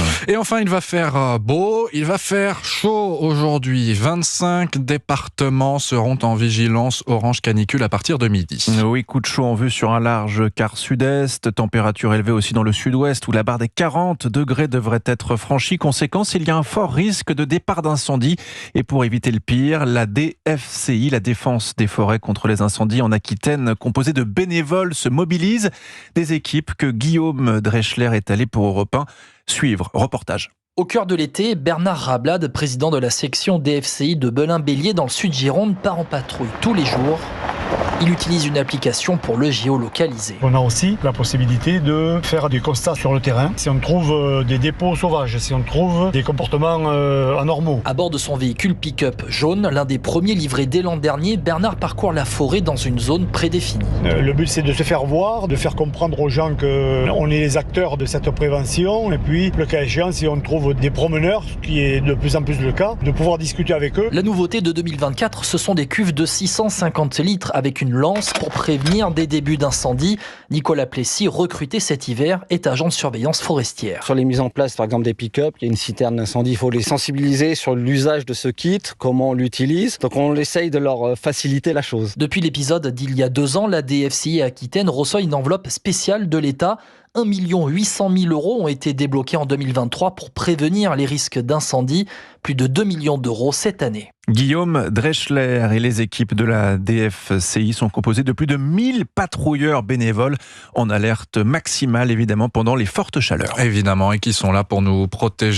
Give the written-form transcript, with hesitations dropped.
reportage. Et enfin, il va faire beau, il va faire chaud aujourd'hui. 25 départements seront en vigilance orange canicule à partir de midi. Oui, coup de chaud en vue sur un large quart sud-est, température élevée aussi dans le sud-ouest où la barre des 40 degrés devrait être franchie. Conséquence, il y a un fort risque de départ d'incendie. Et pour éviter le pire, la DFCI, la Défense des forêts contre les incendies en Aquitaine, composée de bénévoles, se mobilise. Des équipes que Guillaume Dreschler est allé pour Europe 1 suivre. Reportage. Au cœur de l'été, Bernard Rablade, président de la section DFCI de Belin-Bélier dans le sud Gironde, part en patrouille tous les jours. Il utilise une application pour le géolocaliser. On a aussi la possibilité de faire des constats sur le terrain. Si on trouve des dépôts sauvages, si on trouve des comportements anormaux. À bord de son véhicule pick-up jaune, l'un des premiers livrés dès l'an dernier, Bernard parcourt la forêt dans une zone prédéfinie. Le but, c'est de se faire voir, de faire comprendre aux gens qu'on est les acteurs de cette prévention. Et puis, le cas échéant, si on trouve des promeneurs, ce qui est de plus en plus le cas, de pouvoir discuter avec eux. La nouveauté de 2024, ce sont des cuves de 650 litres avec une lance pour prévenir des débuts d'incendie. Nicolas Plessis, recruté cet hiver, est agent de surveillance forestière. Sur les mises en place, par exemple, des pick-up, il y a une citerne d'incendie, il faut les sensibiliser sur l'usage de ce kit, comment on l'utilise. Donc on essaye de leur faciliter la chose. Depuis l'épisode d'il y a 2 ans, la DFCI Aquitaine reçoit une enveloppe spéciale de l'État. 1 800 000 € ont été débloqués en 2023 pour prévenir les risques d'incendie. Plus de 2 millions d'euros cette année. Guillaume Dreschler et les équipes de la DFCI sont composées de plus de 1000 patrouilleurs bénévoles en alerte maximale, évidemment, pendant les fortes chaleurs. Évidemment, et qui sont là pour nous protéger.